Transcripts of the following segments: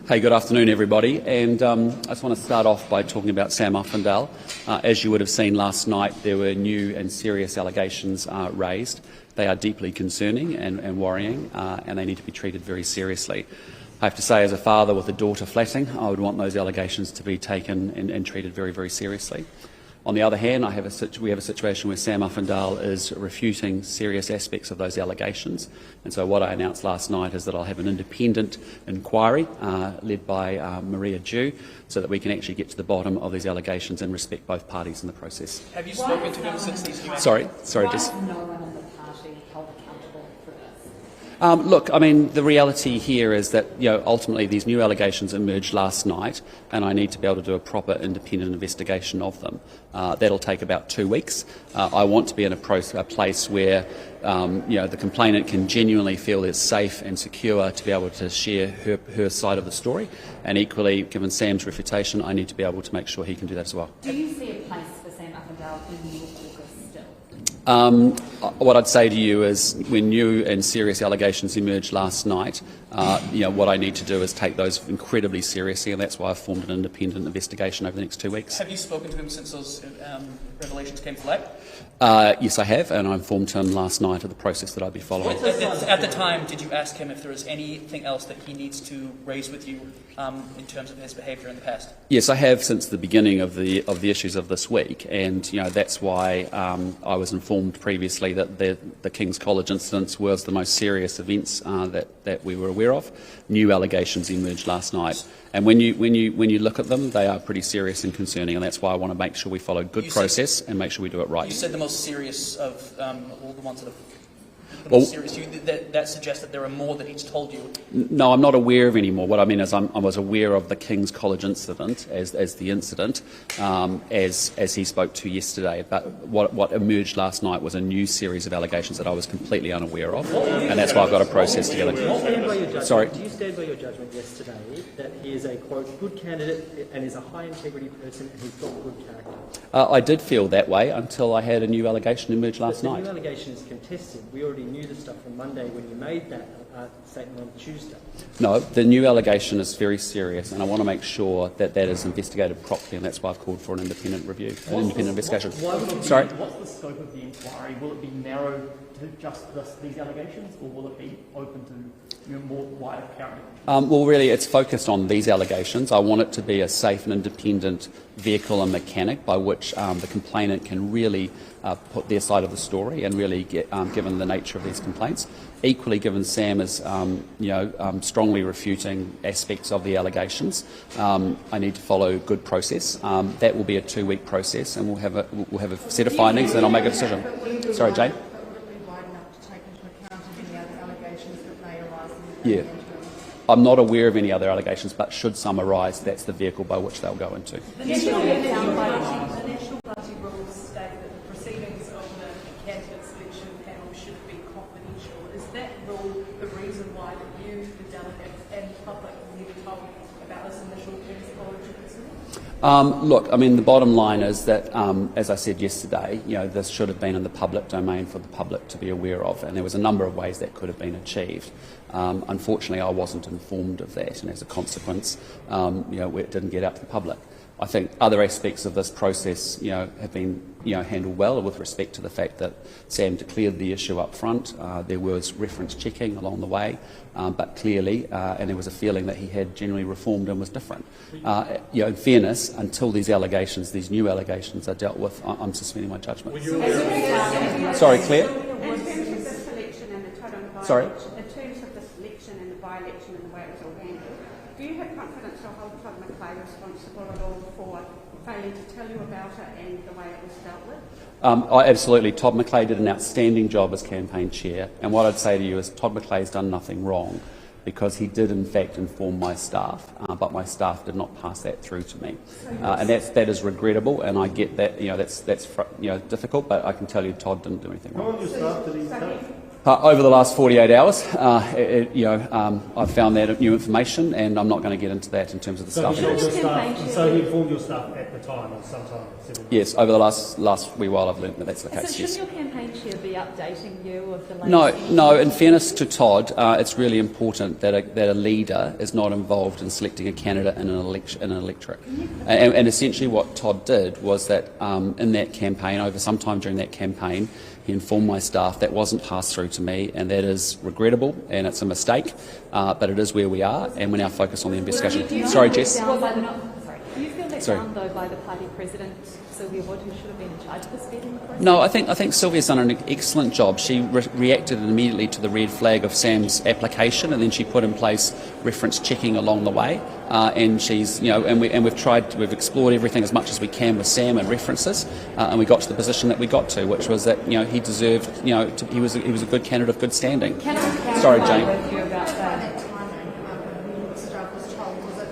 Hey, good afternoon, everybody. And I just want to start off by talking about Sam Uffindale. As you would have seen last night, there were new and serious allegations raised. They are deeply concerning and worrying, and they need to be treated very seriously. I have to say, as a father with a daughter flatting, I would want those allegations to be taken and treated very, very seriously. On the other hand, we have a situation where Sam Uffindale is refuting serious aspects of those allegations. And so what I announced last night is that I'll have an independent inquiry led by Maria Dew so that we can actually get to the bottom of these allegations and respect both parties in the process. Have you spoken to him since these new Sorry, Why just... is no one in the party held accountable for this? Look, I mean, the reality here is that ultimately these new allegations emerged last night, and I need to be able to do a proper independent investigation of them. That'll take about 2 weeks. I want to be in a place where the complainant can genuinely feel it's safe and secure to be able to share her side of the story. And equally, given Sam's refutation, I need to be able to make sure he can do that as well. Do you see a place for Sam Uffindale in your caucus still? What I'd say to you is when new and serious allegations emerged last night, what I need to do is take those incredibly seriously, and that's why I've formed an independent investigation over the next 2 weeks. Have you spoken to him since those revelations came to light? Yes, I have, and I informed him last night of the process that I'd be following. At the time, did you ask him if there was anything else that he needs to raise with you in terms of his behaviour in the past? Yes, I have since the beginning of the issues of this week, and that's why I was informed previously that the King's College incidents was the most serious events that we were aware of. New allegations emerged last night, and when you look at them, they are pretty serious and concerning, and that's why I want to make sure we follow good process and make sure we do it right. You said the most serious of all the ones that have. Well, serious. That suggests that there are more that he's told you. No, I'm not aware of any more. What I mean is I was aware of the King's College incident as the incident, as he spoke to yesterday. But what emerged last night was a new series of allegations that I was completely unaware of, and that's why I've got a process together. Sorry. Do you stand by your judgment yesterday that he is a, quote, good candidate and is a high integrity person and he's got good character? I did feel that way until I had a new allegation emerge last night. The new allegation is contested. We already knew the stuff on Monday when you made that statement on Tuesday. No, the new allegation is very serious, and I want to make sure that that is investigated properly, and that's why I've called for an independent review, an independent investigation. Sorry? What's the scope of the inquiry? Will it be narrowed to just these allegations, or will it be open to more wider county? Well, really, it's focused on these allegations. I want it to be a safe and independent vehicle and mechanic by which the complainant can really put their side of the story and really get, given the nature of these complaints. Equally, given Sam is, strongly refuting aspects of the allegations, I need to follow good process. That will be a 2-week process, and we'll have a set of findings, and I'll make a decision. Sorry, Jane. Yeah. I'm not aware of any other allegations, but should some arise, that's the vehicle by which they'll go into. The National Party rules state that the proceedings of the candidate selection panel should be confidential. Is that rule the reason why you, the delegates and the public were never told about this initial King's College incident? Look, I mean, the bottom line is that, as I said yesterday, this should have been in the public domain for the public to be aware of, and there was a number of ways that could have been achieved. Unfortunately, I wasn't informed of that, and as a consequence, it didn't get out to the public. I think other aspects of this process, have been, handled well with respect to the fact that Sam declared the issue up front. There was reference checking along the way, but clearly, and there was a feeling that he had generally reformed and was different. In fairness, until these new allegations are dealt with, I'm suspending my judgment. Sorry, Claire? In terms of the selection and the total by-election, Sorry? in terms of the selection and the by-election and the way it was all handled, do you have confidence to hold Todd McClay responsible at all for failing to tell you about it and the way it was dealt with? Absolutely. Todd McClay did an outstanding job as campaign chair, and what I'd say to you is Todd McClay's done nothing wrong, because he did in fact inform my staff, but my staff did not pass that through to me, and that is regrettable. And I get that that's difficult, but I can tell you Todd didn't do anything wrong. How long your staff did he take? Over the last 48 hours, I've found that new information, and I'm not going to get into that in terms of the So staff. he informed your staff. So he informed your staff at the time, or sometime. Yes, over the last wee while, I've learnt that that's the So case. should Yes. your campaign chair be updating you of the latest? No. In fairness to Todd, it's really important that a leader is not involved in selecting a candidate in an electorate. And essentially, what Todd did was that in that campaign, over some time during that campaign, he informed my staff that wasn't passed through to me, and that is regrettable, and it's a mistake, but it is where we are, and we're now focused on the investigation. Sorry, Jess. Do you feel let down, though, by the party president, Sylvia Wood, who should have been in charge of this vetting process? No, I think Sylvia's done an excellent job. She reacted immediately to the red flag of Sam's application, and then she put in place reference checking along the way. And she's, we've explored everything as much as we can with Sam and references, and we got to the position that we got to, which was that he deserved, he was a good candidate of good standing. Can I Sorry, clarify Jane. with you about that? That timing, when your staff was told, was it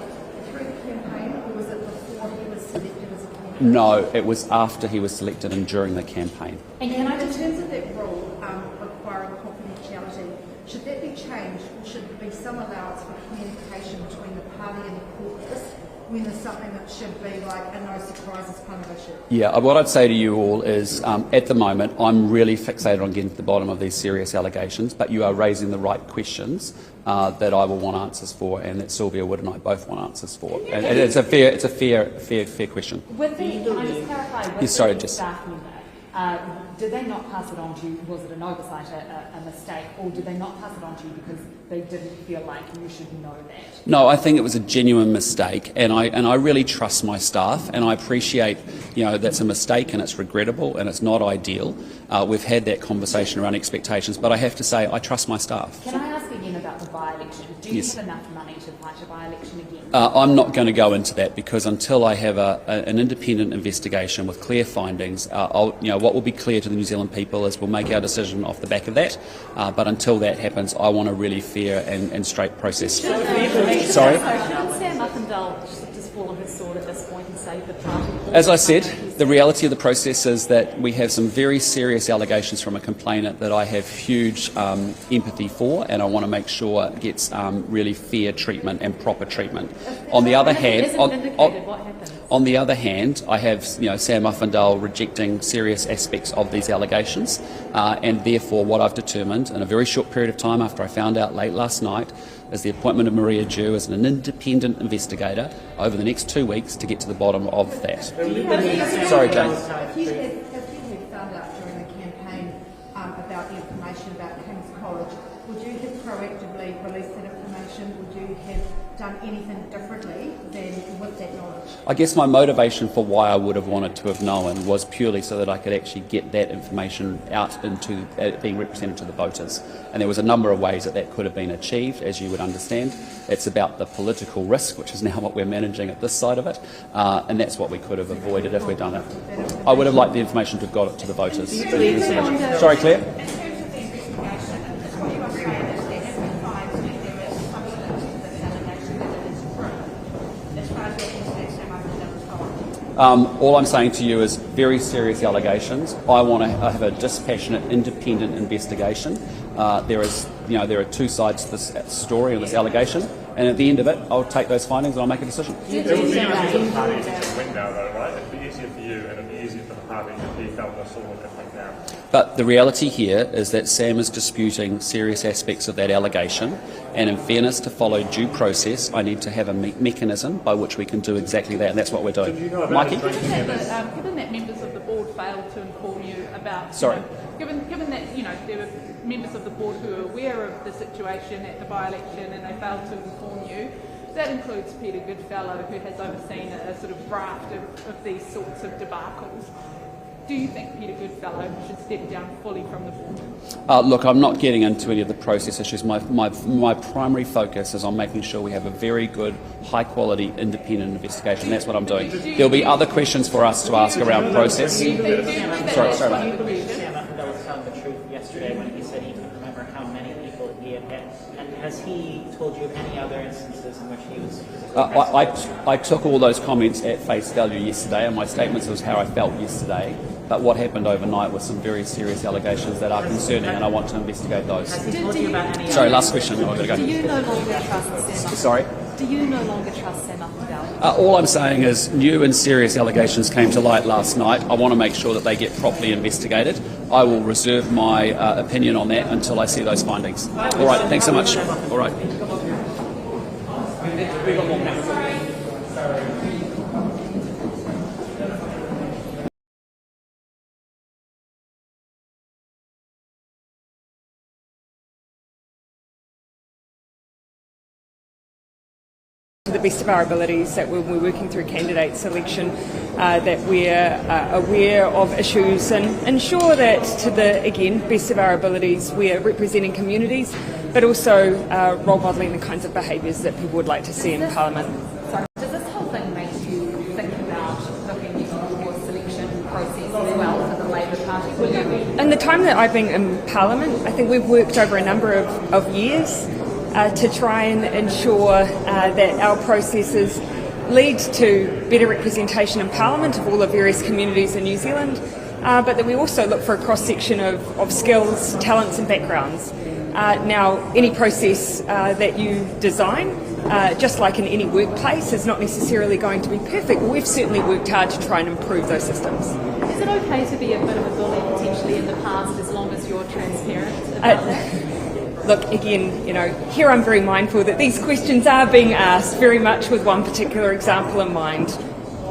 through the campaign or was it before he was selected as a candidate? No, it was after he was selected and during the campaign. And in terms of that rule requiring confidentiality, should that be changed or should there be some allowance for communication between the party and the caucus when there's something that should be like a no surprises kind of issue? Yeah, what I'd say to you all is, at the moment, I'm really fixated on getting to the bottom of these serious allegations, but you are raising the right questions that I will want answers for, and that Sylvia Wood and I both want answers for. And it's a fair question. With the, can I just clarify, with Yes, sorry, the Jess. staff member, did they not pass it on to you? Was it an oversight, a mistake, or did they not pass it on to you because they didn't feel like you should know that? No, I think it was a genuine mistake, and I really trust my staff, and I appreciate, that's a mistake and it's regrettable and it's not ideal. We've had that conversation around expectations, but I have to say I trust my staff. Can I ask again about the by-election? Do you Yes. have enough money to fight a by-election again? I'm not going to go into that because until I have an independent investigation with clear findings, what will be clear to the New Zealand people is we'll make our decision off the back of that. But until that happens, I want a really fair and straight process. Sorry? Shouldn't Sam Uffindale just fall on his sword at this point and save the party? As I said, the reality of the process is that we have some very serious allegations from a complainant that I have huge empathy for, and I want to make sure it gets really fair treatment and proper treatment. On the other hand, on the other hand, I have Sam Uffindale rejecting serious aspects of these allegations, and therefore what I've determined in a very short period of time after I found out late last night is the appointment of Maria Dew as an independent investigator over the next 2 weeks to get to the bottom of that. Sorry, Jane. Have you had found out during the campaign about the information about King's College, would you have proactively released that information? Would you have done anything differently than with that knowledge? I guess my motivation for why I would have wanted to have known was purely so that I could actually get that information out into being represented to the voters. And there was a number of ways that could have been achieved, as you would understand. It's about the political risk, which is now what we're managing at this side of it, and that's what we could have avoided if we'd done it. I would have liked the information to have got it to the voters. Sorry, Claire? In terms of the investigation, what you are saying is there have been times when there is some evidence of this allegation that it is true. As far as you're concerned, Sam Uffindale was told. All I'm saying to you is very serious allegations. I want to have a dispassionate, independent investigation. There are two sides to this story and this allegation, and at the end of it, I'll take those findings and I'll make a decision. It would be easier for the party to win now, though, right? It'd be easier for you, and it'd be easier for the party if he felt the sword and win now. But the reality here is that Sam is disputing serious aspects of that allegation, and in fairness, to follow due process, I need to have a mechanism by which we can do exactly that, and that's what we're doing. Mikey? Given that members of the board failed to inform you about... Sorry? Given that there were members of the board who were aware of the situation at the by-election and they failed to inform you, that includes Peter Goodfellow, who has overseen a sort of raft of these sorts of debacles. Do you think Peter Goodfellow should step down fully from the board? Look, I'm not getting into any of the process issues. My primary focus is on making sure we have a very good, high-quality, independent investigation. That's what I'm doing. There'll be other questions for us to ask around process. Sorry about that. Sam Uffindale was telling the truth yesterday when he said he couldn't remember how many people he had met. And has he told you of any other instances in which he was... I took all those comments at face value yesterday, and my statements was how I felt yesterday. But what happened overnight was some very serious allegations that are concerning, and I want to investigate those. Has he told you about any Sorry, last question. I've got to go. Do you no longer trust Sam? Sorry? Do you no longer trust Sam Affindale? All I'm saying is new and serious allegations came to light last night. I want to make sure that they get properly investigated. I will reserve my opinion on that until I see those findings. All right, thanks so much. All right. To the best of our abilities, that when we're working through candidate selection, that we're aware of issues and ensure that, to the, again, best of our abilities, we're representing communities, but also role modelling the kinds of behaviours that people would like to see in Parliament. Sorry, does this whole thing make you think about looking at your selection process as well for the Labour Party? Will you? In the time that I've been in Parliament, I think we've worked over a number of years to try and ensure that our processes lead to better representation in Parliament of all the various communities in New Zealand, but that we also look for a cross-section of skills, talents and backgrounds. Now, any process that you design, just like in any workplace, is not necessarily going to be perfect, but we've certainly worked hard to try and improve those systems. Is it okay to be a bit of a bully potentially in the past as long as you're transparent about it? Look, again, here I'm very mindful that these questions are being asked very much with one particular example in mind.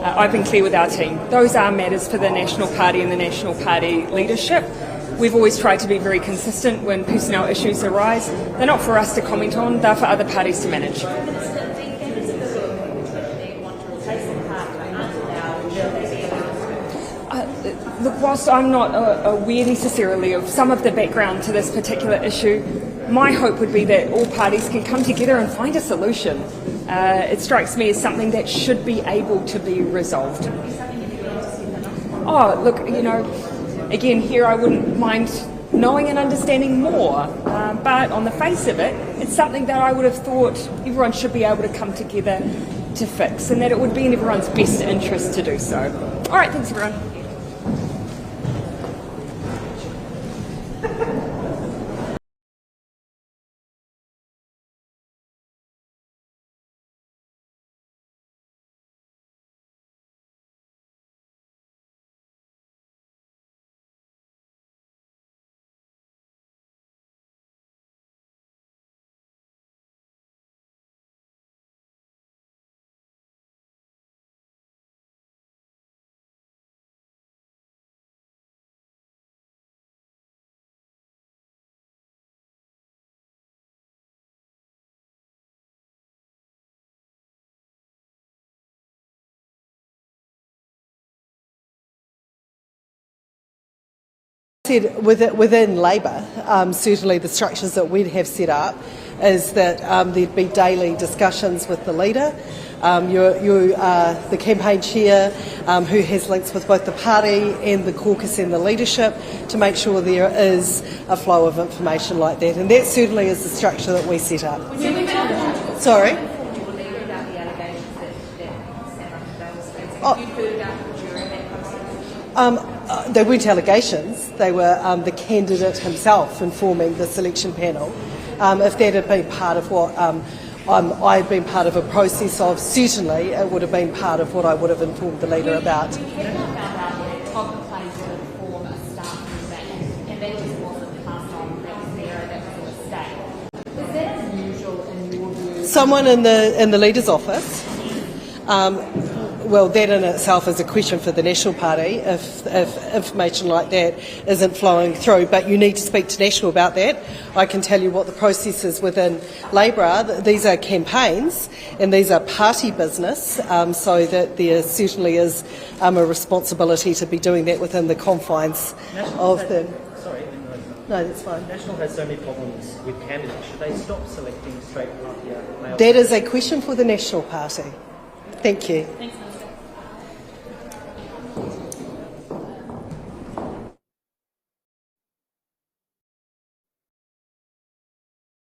I've been clear with our team. Those are matters for the National Party and the National Party leadership. We've always tried to be very consistent when personnel issues arise. They're not for us to comment on, they're for other parties to manage. Look, whilst I'm not aware necessarily of some of the background to this particular issue, my hope would be that all parties can come together and find a solution. It strikes me as something that should be able to be resolved. Oh, look, again, here I wouldn't mind knowing and understanding more, but on the face of it, it's something that I would have thought everyone should be able to come together to fix, and that it would be in everyone's best interest to do so. All right, thanks everyone. Said within Labour, certainly the structures that we'd have set up is that there'd be daily discussions with the leader. You are the campaign chair who has links with both the party and the caucus and the leadership to make sure there is a flow of information like that, and that certainly is the structure that we set up. Sorry? They weren't allegations, they were the candidate himself informing the selection panel. If that had been part of what I had been part of a process of, certainly it would have been part of what I would have informed the leader about. We had found out that Todd McLean would inform a staff member, and that just wasn't passed on, that was there, that was a mistake. Is that unusual in your view? Someone in the leader's office. Well, that in itself is a question for the National Party if information like that isn't flowing through, but you need to speak to National about that. I can tell you what the processes within Labour are. These are campaigns and these are party business, so that there certainly is a responsibility to be doing that within the confines of the... Sorry, no, that's fine. National has so many problems with candidates. Should they stop selecting straight party male? That is a question for the National Party. Thank you. Thanks.